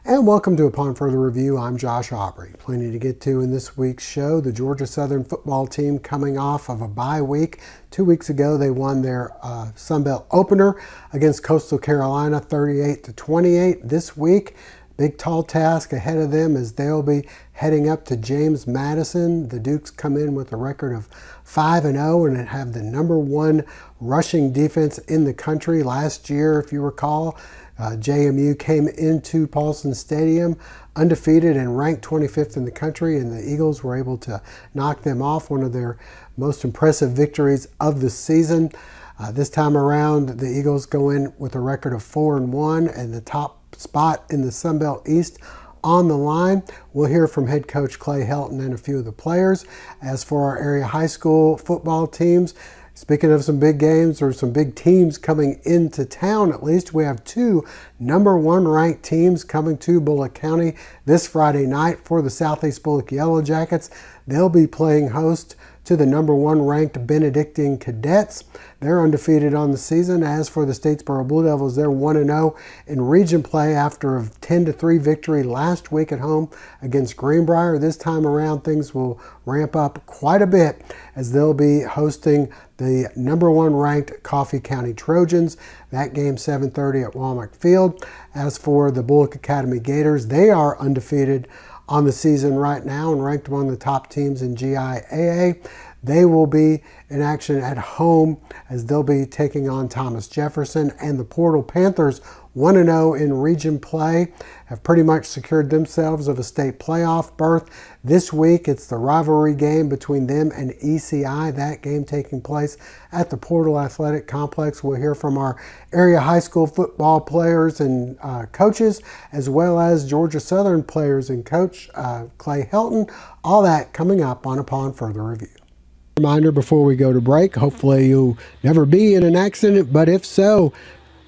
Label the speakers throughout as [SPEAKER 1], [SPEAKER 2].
[SPEAKER 1] And welcome to Upon Further Review. I'm Josh Aubrey. Plenty to get to in this week's show. The Georgia Southern football team coming off of a bye week. 2 weeks ago, they won their Sun Belt opener against Coastal Carolina 38-28. This week, big tall task ahead of them as they'll be heading up to James Madison. The Dukes come in with a record of 5-0 and have the #1 rushing defense in the country. Last year, if you recall, JMU came into Paulson Stadium undefeated and ranked 25th in the country, and the Eagles were able to knock them off, one of their most impressive victories of the season. This time around, the Eagles go in with a record of 4-1 and the top spot in the Sun Belt East on the line. We'll hear from head coach Clay Helton and a few of the players. As for our area high school football teams, speaking of some big games or some big teams coming into town, at least, we have two #1 ranked teams coming to Bulloch County this Friday night for the Southeast Bulloch Yellow Jackets. They'll be playing host to the #1 ranked Benedictine Cadets. They're undefeated on the season. As for the Statesboro Blue Devils, they're 1-0 in region play after a 10-3 victory last week at home against Greenbrier. This time around, things will ramp up quite a bit as they'll be hosting the #1 ranked Coffee County Trojans. That game 7:30 at Walmart Field. As for the Bulloch Academy Gators, they are undefeated on the season right now and ranked among the top teams in GIAA. They will be in action at home as they'll be taking on Thomas Jefferson, and the Portal Panthers, 1-0 in region play, have pretty much secured themselves of a state playoff berth. This week, it's the rivalry game between them and ECI. That game taking place at the Portal Athletic Complex. We'll hear from our area high school football players and coaches, as well as Georgia Southern players and coach Clay Helton. All that coming up on Upon Further Review. Reminder before we go to break, hopefully you'll never be in an accident, but if so,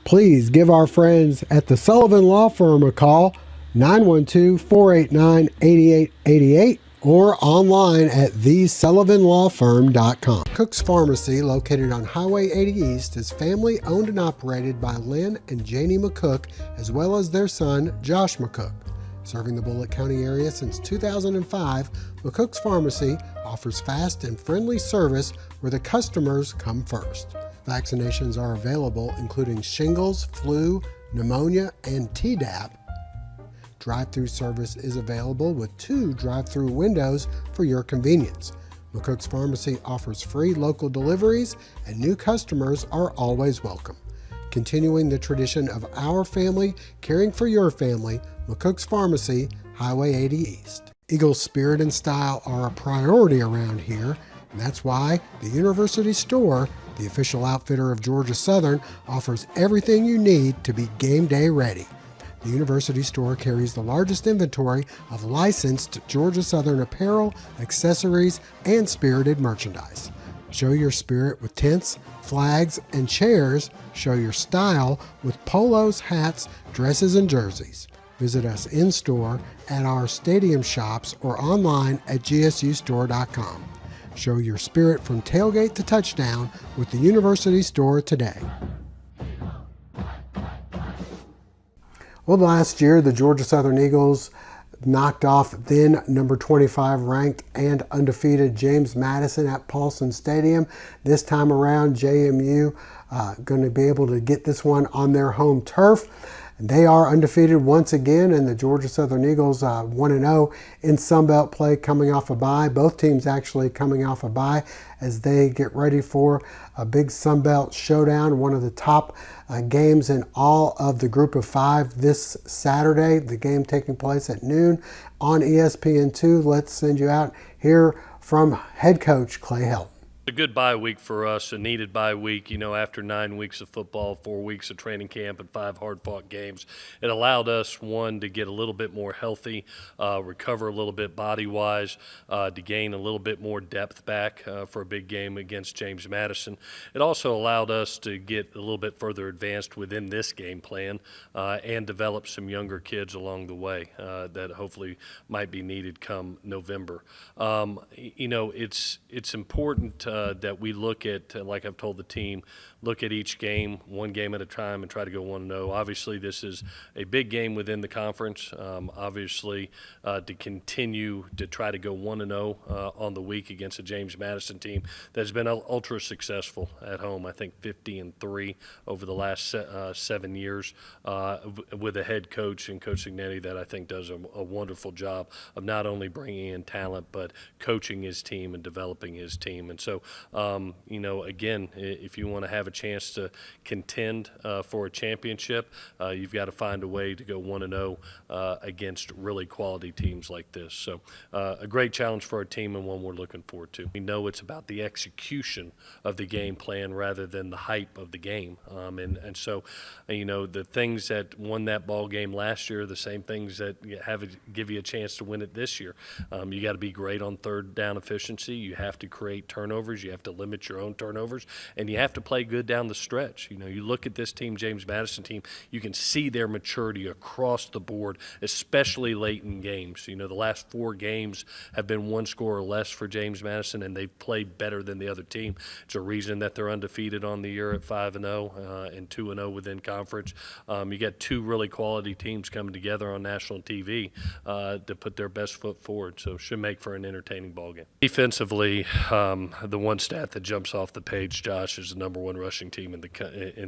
[SPEAKER 1] please give our friends at the Sullivan Law Firm a call, 912-489-8888, or online at thesullivanlawfirm.com. Cook's Pharmacy, located on Highway 80 East, is family owned and operated by Lynn and Janie McCook, as well as their son, Josh McCook. Serving the Bulloch County area since 2005, McCook's Pharmacy offers fast and friendly service where the customers come first. Vaccinations are available, including shingles, flu, pneumonia, and Tdap. Drive-through service is available with 2 drive-through windows for your convenience. McCook's Pharmacy offers free local deliveries, and new customers are always welcome. Continuing the tradition of our family caring for your family, McCook's Pharmacy, Highway 80 East. Eagles' spirit and style are a priority around here, and that's why the University Store, the official outfitter of Georgia Southern, offers everything you need to be game day ready. The University Store carries the largest inventory of licensed Georgia Southern apparel, accessories, and spirited merchandise. Show your spirit with tents, flags, and chairs. Show your style with polos, hats, dresses, and jerseys. Visit us in-store at our stadium shops or online at gsustore.com. Show your spirit from tailgate to touchdown with the University Store today. Well, last year, the Georgia Southern Eagles knocked off then #25 ranked and undefeated James Madison at Paulson Stadium. This time around, JMU going to be able to get this one on their home turf. They are undefeated once again, and the Georgia Southern Eagles 1-0 in Sun Belt play, coming off a bye. Both teams actually coming off a bye as they get ready for a big Sun Belt showdown, one of the top games in all of the group of 5 this Saturday. The game taking place at noon on ESPN2. Let's send you out here from head coach Clay Helton.
[SPEAKER 2] A good bye week for us, a needed bye week, after 9 weeks of football, 4 weeks of training camp, and 5 hard-fought games. It allowed us, one, to get a little bit more healthy, recover a little bit body-wise, to gain a little bit more depth back for a big game against James Madison. It also allowed us to get a little bit further advanced within this game plan and develop some younger kids along the way that hopefully might be needed come November. It's important that we look at, like I've told the team, look at each game, one game at a time, and try to go 1-0. Obviously, this is a big game within the conference. Obviously, to continue to try to go 1-0 on the week against a James Madison team that's been ultra successful at home. I think 50-3 over the last 7 years with a head coach and Coach Signetti that I think does a wonderful job of not only bringing in talent but coaching his team and developing his team. And so, again, if you want to have a chance to contend for a championship, you've got to find a way to go 1-0 against really quality teams like this. So a great challenge for our team and one we're looking forward to. We know it's about the execution of the game plan rather than the hype of the game. And so, the things that won that ball game last year are the same things that give you a chance to win it this year. You got to be great on third down efficiency. You have to create turnovers. You have to limit your own turnovers. And you have to play good down the stretch. You look at this team, James Madison team, you can see their maturity across the board, especially late in games. The last 4 games have been 1 score or less for James Madison, and they've played better than the other team. It's a reason that they're undefeated on the year at 5-0 and 2-0 within conference. You got 2 really quality teams coming together on national TV to put their best foot forward, so it should make for an entertaining ball game. Defensively, the one stat that jumps off the page, Josh, is the number 1 rushing team in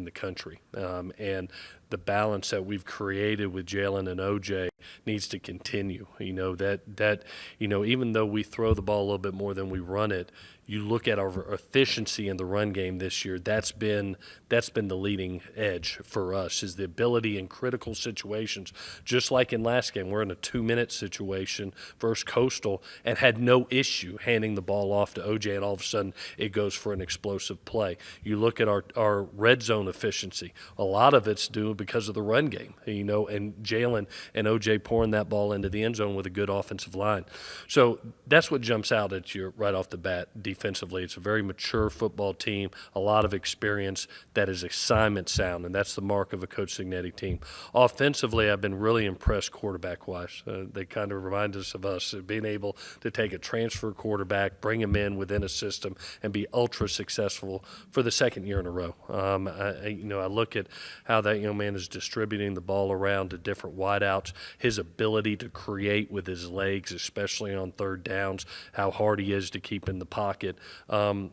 [SPEAKER 2] the country, and the balance that we've created with Jalen and OJ needs to continue. Even though we throw the ball a little bit more than we run it, you look at our efficiency in the run game this year, that's been the leading edge for us, is the ability in critical situations. Just like in last game, we're in a 2-minute situation versus Coastal and had no issue handing the ball off to OJ, and all of a sudden it goes for an explosive play. You look at our red zone efficiency. A lot of it's due because of the run game, and Jalen and OJ pouring that ball into the end zone with a good offensive line. So that's what jumps out at you right off the bat. Defensively, it's a very mature football team, a lot of experience that is assignment sound, and that's the mark of a Coach Signetti team. Offensively, I've been really impressed quarterback-wise. They kind of remind us of us, being able to take a transfer quarterback, bring him in within a system, and be ultra successful for the 2nd year in a row. I look at how that young man is distributing the ball around to different wideouts, his ability to create with his legs, especially on third downs, how hard he is to keep in the pocket.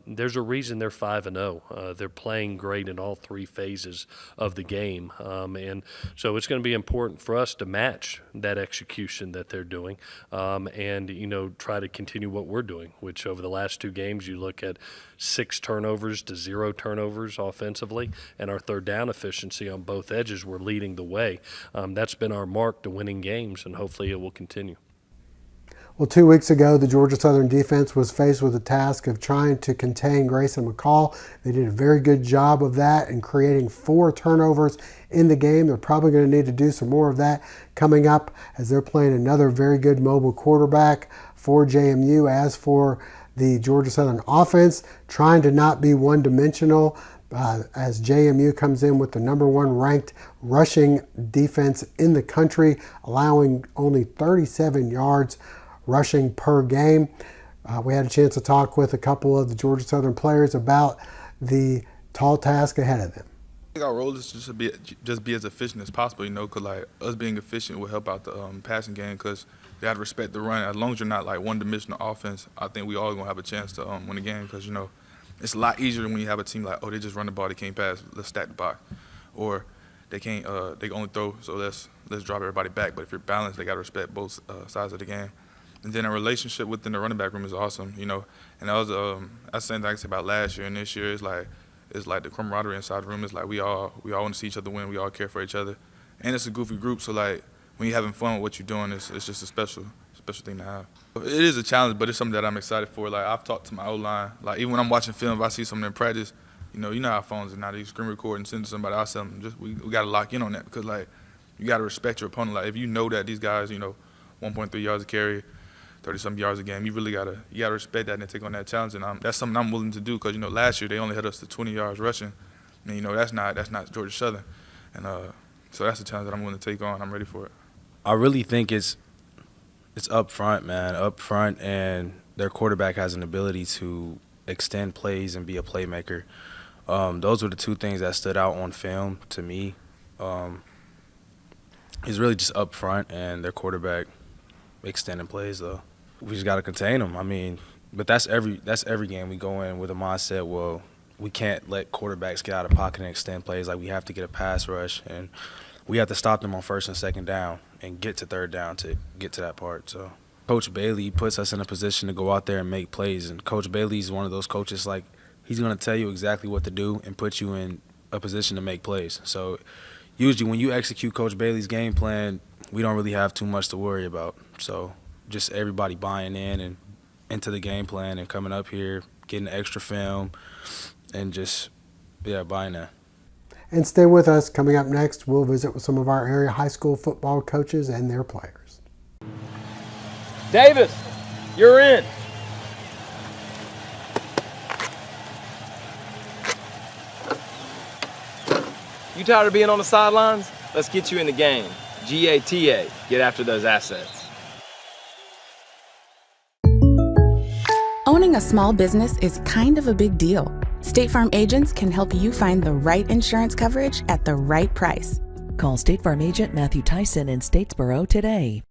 [SPEAKER 2] There's a reason they're 5-0. They're playing great in all 3 phases of the game. And so it's going to be important for us to match that execution that they're doing and try to continue what we're doing, which over the last 2 games you look at 6 turnovers to 0 turnovers offensively, and our third down efficiency on both edges, we're leading the way. That's been our mark to winning games, and hopefully it will continue.
[SPEAKER 1] Well, 2 weeks ago, the Georgia Southern defense was faced with the task of trying to contain Grayson McCall. They did a very good job of that in creating 4 turnovers in the game. They're probably going to need to do some more of that coming up as they're playing another very good mobile quarterback for JMU. As for the Georgia Southern offense, trying to not be one-dimensional as JMU comes in with the number 1 ranked rushing defense in the country, allowing only 37 yards rushing per game. We had a chance to talk with a couple of the Georgia Southern players about the tall task ahead of them.
[SPEAKER 3] I think our role is just to be as efficient as possible, because us being efficient will help out the passing game, because you got to respect the run. As long as you're not one-dimensional offense, I think we all gonna have a chance to win the game, because it's a lot easier when you have a team like, oh, they just run the ball, they can't pass, let's stack the box, or they can't, they can only throw, so let's drop everybody back. But if you're balanced, they got to respect both sides of the game. And then a relationship within the running back room is awesome, and that was that's the same thing I said about last year and this year. It's like the camaraderie inside the room. It's like we all want to see each other win. We all care for each other, and it's a goofy group. So when you're having fun with what you're doing, it's just a special thing to have. It is a challenge, but it's something that I'm excited for. I've talked to my O-line. Even when I'm watching film, if I see something in practice, you know how phones are now. They screen record and send to somebody. I'll tell them we got to lock in on that, because you got to respect your opponent. If you know that these guys 1.3 yards a carry, 30-some yards a game, you really gotta respect that and take on that challenge, and that's something I'm willing to do, because last year they only held us to 20 yards rushing, and that's not Georgia Southern, and so that's a challenge that I'm willing to take on. I'm ready for it.
[SPEAKER 4] I really think it's up front, man, and their quarterback has an ability to extend plays and be a playmaker. Those were the two things that stood out on film to me. He's really just up front and their quarterback extending plays, though. We just got to contain them. I mean, but that's every game we go in with a mindset, well, we can't let quarterbacks get out of pocket and extend plays. Like, we have to get a pass rush, and we have to stop them on first and second down and get to third down to get to that part. So Coach Bailey puts us in a position to go out there and make plays, and Coach Bailey's one of those coaches, like, he's going to tell you exactly what to do and put you in a position to make plays. So usually when you execute Coach Bailey's game plan, we don't really have too much to worry about. So just everybody buying in and into the game plan and coming up here, getting extra film, and just, buying that.
[SPEAKER 1] And stay with us. Coming up next, we'll visit with some of our area high school football coaches and their players.
[SPEAKER 5] Davis, you're in. You tired of being on the sidelines? Let's get you in the game. GATA, get after those assets.
[SPEAKER 6] Owning a small business is kind of a big deal. State Farm agents can help you find the right insurance coverage at the right price.
[SPEAKER 7] Call State Farm agent Matthew Tyson in Statesboro today.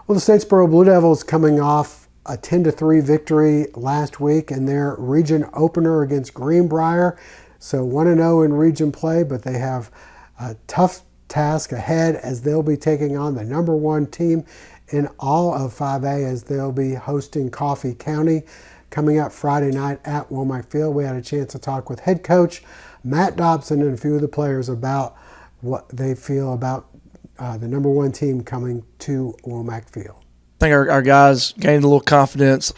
[SPEAKER 1] Well, the Statesboro Blue Devils coming off a 10-3 victory last week in their region opener against Greenbrier. So 1-0 in region play, but they have a tough task ahead as they'll be taking on the number one team in all of 5A as they'll be hosting Coffee County coming up Friday night at Womack Field. We had a chance to talk with head coach Matt Dobson and a few of the players about what they feel about the number one team coming to Womack Field.
[SPEAKER 8] I think our guys gained a little confidence.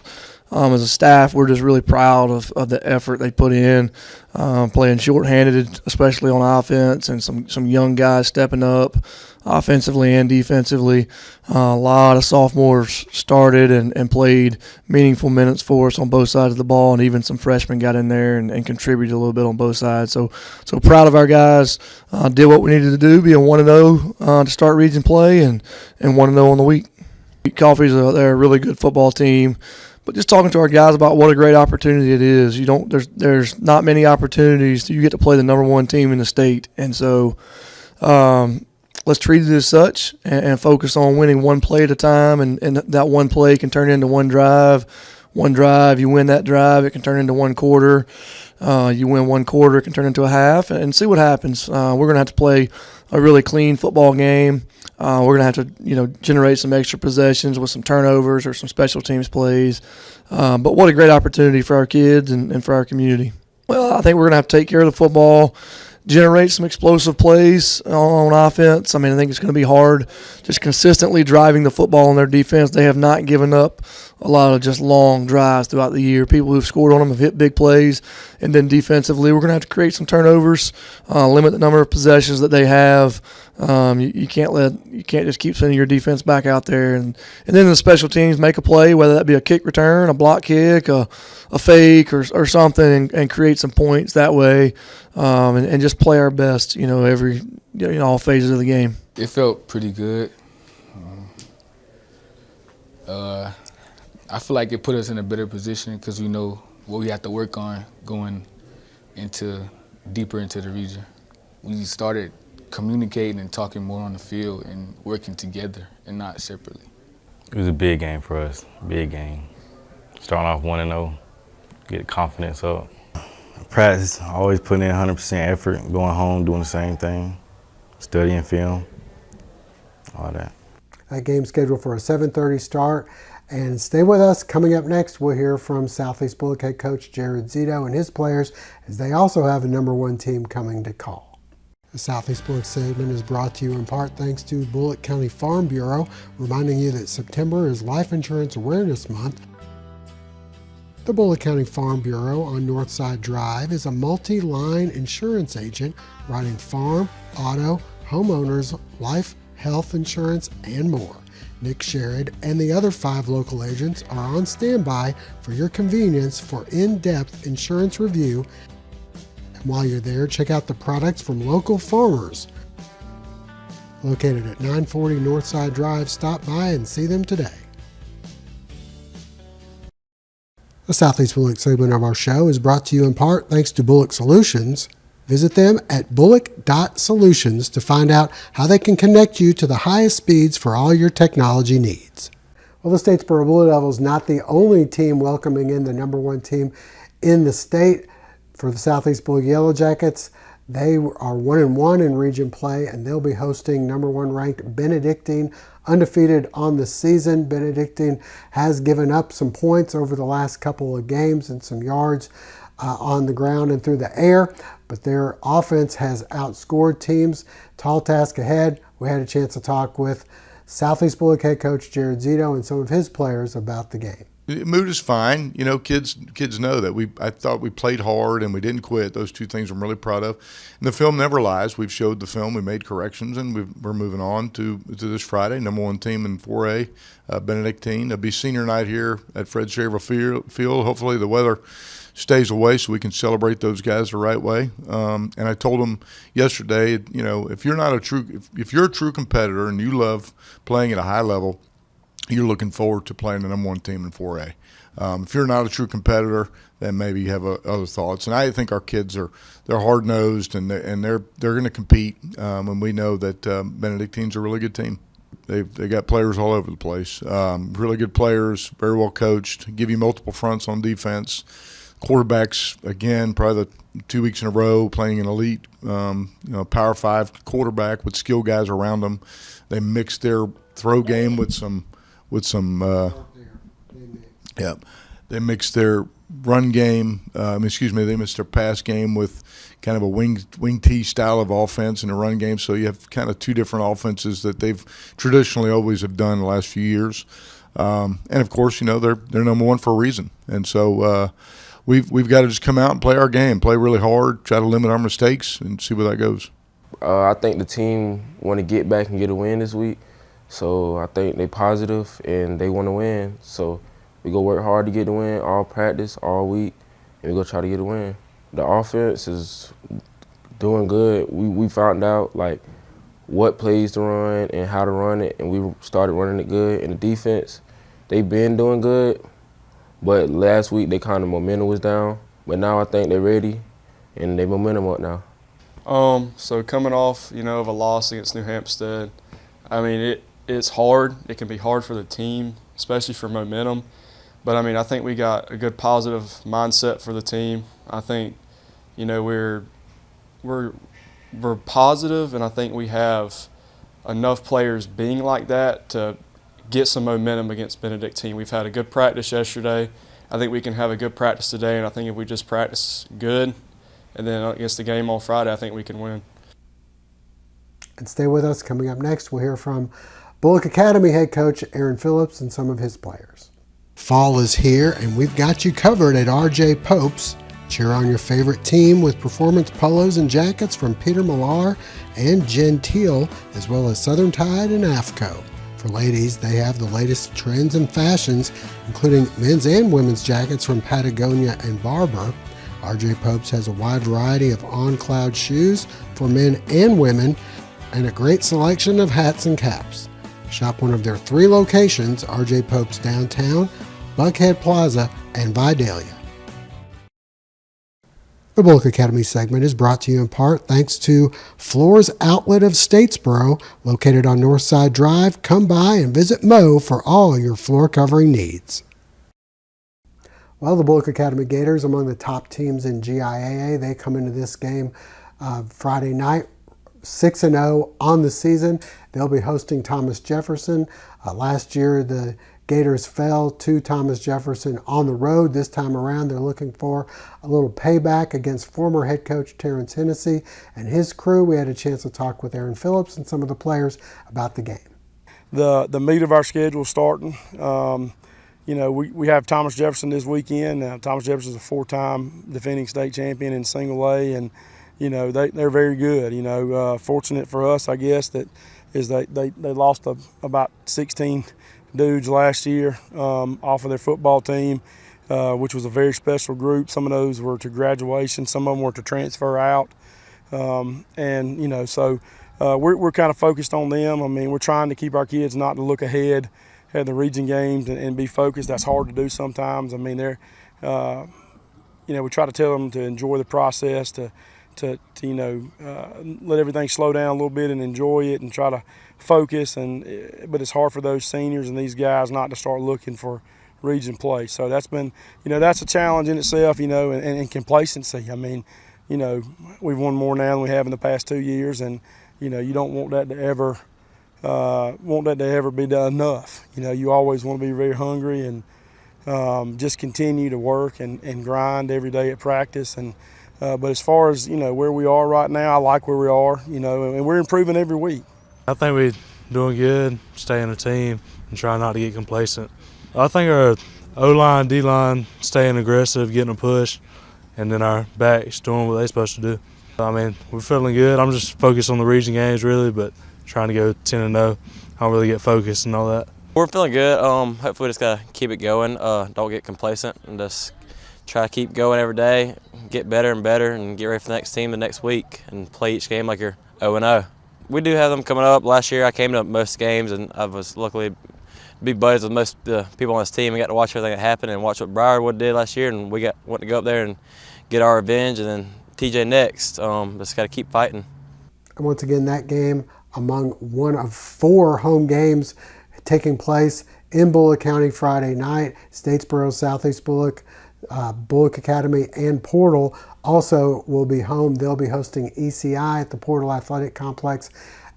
[SPEAKER 8] As a staff, we're just really proud of the effort they put in, playing shorthanded, especially on offense, and some young guys stepping up offensively and defensively. A lot of sophomores started and played meaningful minutes for us on both sides of the ball, and even some freshmen got in there and contributed a little bit on both sides. So proud of our guys. Did what we needed to do, being 1-0 to start region play and 1-0 on the week. Coffee's they're a really good football team. But just talking to our guys about what a great opportunity it is. There's not many opportunities you get to play the number one team in the state. And so let's treat it as such and focus on winning one play at a time. And that one play can turn into one drive. One drive, you win that drive, it can turn into one quarter. You win one quarter, it can turn into a half. And see what happens. We're going to have to play a really clean football game. We're going to have to, generate some extra possessions with some turnovers or some special teams plays. But what a great opportunity for our kids and for our community. Well, I think we're going to have to take care of the football, generate some explosive plays on offense. I think it's going to be hard just consistently driving the football on their defense. They have not given up a lot of just long drives throughout the year. People who've scored on them have hit big plays. And then defensively, we're going to have to create some turnovers, limit the number of possessions that they have. You can't just keep sending your defense back out there. And then the special teams make a play, whether that be a kick return, a block kick, a fake or something, and create some points that way, and just play our best, all phases of the game.
[SPEAKER 9] It felt pretty good. I feel like it put us in a better position because we know what we have to work on going deeper into the region. We started communicating and talking more on the field and working together and not separately.
[SPEAKER 10] It was a big game for us, big game. Starting off 1-0, get the confidence up. Practice, always putting in 100% effort, going home, doing the same thing, studying film, all that.
[SPEAKER 1] That game's scheduled for a 7:30 start. And stay with us. Coming up next, we'll hear from Southeast Bulloch head coach Jared Zito and his players as they also have a number one team coming to call. The Southeast Bulloch segment is brought to you in part thanks to Bulloch County Farm Bureau, reminding you that September is Life Insurance Awareness Month. The Bulloch County Farm Bureau on Northside Drive is a multi-line insurance agent writing farm, auto, homeowners, life, health insurance, and more. Nick Sherrod and the other 5 local agents are on standby for your convenience for in-depth insurance review. While you're there, check out the products from local farmers. Located at 940 Northside Drive, stop by and see them today. The Southeast Bulloch segment of our show is brought to you in part thanks to Bulloch Solutions. Visit them at bulloch.solutions to find out how they can connect you to the highest speeds for all your technology needs. Well, the Statesboro Blue Devils not the only team welcoming in the number one team in the state for the Southeast Bulloch Yellow Jackets. They are 1-1 in region play, and they'll be hosting number one ranked Benedictine, undefeated on the season. Benedictine has given up some points over the last couple of games and some yards on the ground and through the air, but their offense has outscored teams. Tall task ahead. We had a chance to talk with Southeast Bulloch head coach Jared Zito and some of his players about the game.
[SPEAKER 11] The mood is fine. You know, kids know that I thought we played hard and we didn't quit. Those two things I'm really proud of. And the film never lies. We've showed the film. We made corrections, and we're moving on to this Friday. Number one team in 4A, Benedictine. There'll be senior night here at Fred Shaver Field. Hopefully the weather stays away so we can celebrate those guys the right way. And I told them yesterday, you know, if you're a true competitor and you love playing at a high level, you're looking forward to playing the number one team in 4A. If you're not a true competitor, then maybe you have other thoughts. And I think our kids they're hard nosed and they're going to compete. And we know that Benedictine's a really good team. They got players all over the place. Really good players, very well coached. Give you multiple fronts on defense. Quarterbacks, again, probably the 2 weeks in a row playing an elite, Power 5 quarterback with skill guys around them. They mix their throw game with some. They mix their run game. They mix their pass game with kind of a wing T style of offense in the run game. So you have kind of two different offenses that they've traditionally always have done the last few years. And of course, you know, they're number one for a reason. And so we've got to just come out and play our game, play really hard, try to limit our mistakes, and see where that goes.
[SPEAKER 12] I think the team want to get back and get a win this week. So I think they positive and they want to win. So we go work hard to get the win, all practice, all week, and we go try to get a win. The offense is doing good. We found out like what plays to run and how to run it, and we started running it good. And the defense, they've been doing good, but last week they kind of momentum was down. But now I think they're ready, and their momentum up now.
[SPEAKER 13] So coming off, of a loss against New Hampstead, I mean, it's hard. It can be hard for the team, especially for momentum. But, I mean, I think we got a good positive mindset for the team. I think, we're positive, and I think we have enough players being like that to get some momentum against Benedictine. We've had a good practice yesterday. I think we can have a good practice today, and I think if we just practice good, and then against the game on Friday, I think we can win.
[SPEAKER 1] And stay with us. Coming up next, we'll hear from Bulloch Academy head coach Aaron Phillips and some of his players. Fall is here, and we've got you covered at RJ Pope's. Cheer on your favorite team with performance polos and jackets from Peter Millar and Gentile, as well as Southern Tide and AFCO. For ladies, they have the latest trends and fashions, including men's and women's jackets from Patagonia and Barber. RJ Pope's has a wide variety of on-cloud shoes for men and women, and a great selection of hats and caps. Shop one of their 3 locations, RJ Pope's downtown, Buckhead Plaza, and Vidalia. The Bulloch Academy segment is brought to you in part thanks to Floors Outlet of Statesboro, located on Northside Drive. Come by and visit Mo for all your floor covering needs. Well, the Bulloch Academy Gators, among the top teams in GIAA, they come into this game Friday night 6-0 on the season. They'll be hosting Thomas Jefferson. Last year, the Gators fell to Thomas Jefferson on the road. This time around, they're looking for a little payback against former head coach Terrence Hennessy and his crew. We had a chance to talk with Aaron Phillips and some of the players about the game.
[SPEAKER 8] The meat of our schedule starting. We have Thomas Jefferson this weekend. Thomas Jefferson is a 4-time defending state champion in single A, and they're very good. Fortunate for us, I guess, that is they lost about 16 dudes last year off of their football team. which was a very special group. Some of those were to graduation, some of them were to transfer out. And, you know, so we're kind of focused on them. I mean, we're trying to keep our kids not to look ahead at the region games and be focused. That's hard to do sometimes. I mean, they're, you know, we try to tell them to enjoy the process, to you know, let everything slow down a little bit and enjoy it and try to focus. But it's hard for those seniors and these guys not to start looking for region play. So that's been, you know, that's a challenge in itself, you know, and complacency. I mean, you know, we've won more now than we have in the past 2 years, and, you know, you don't want that to ever be enough. You know, you always want to be very hungry and just continue to work and grind every day at practice. And but as far as, you know, where we are right now, I like where we are, you know, and we're improving every week.
[SPEAKER 14] I think we're doing good, staying a team and trying not to get complacent. I think our O-line, D-line, staying aggressive, getting a push, and then our backs doing what they're supposed to do. I mean, we're feeling good. I'm just focused on the region games really, but trying to go 10-0. I don't really get focused and all that.
[SPEAKER 15] We're feeling good. Hopefully we just gotta keep it going. Don't get complacent and just try to keep going every day, get better and better, and get ready for the next team the next week and play each game like you're 0-0. We do have them coming up. Last year I came to most games, and I was luckily be buddies with most of the people on this team. We got to watch everything that happened and watch what Briarwood did last year, and we want to go up there and get our revenge, and then TJ next. Just got to keep fighting.
[SPEAKER 1] And once again, that game among one of 4 home games taking place in Bulloch County Friday night. Statesboro, Southeast Bulloch, Bulloch Academy, and Portal also will be home. They'll be hosting ECI at the Portal Athletic Complex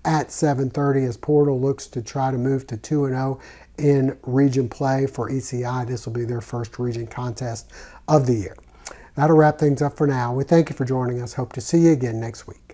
[SPEAKER 1] at 7:30 as Portal looks to try to move to 2-0 in region play for ECI. This will be their first region contest of the year. That'll wrap things up for now. We thank you for joining us. Hope to see you again next week.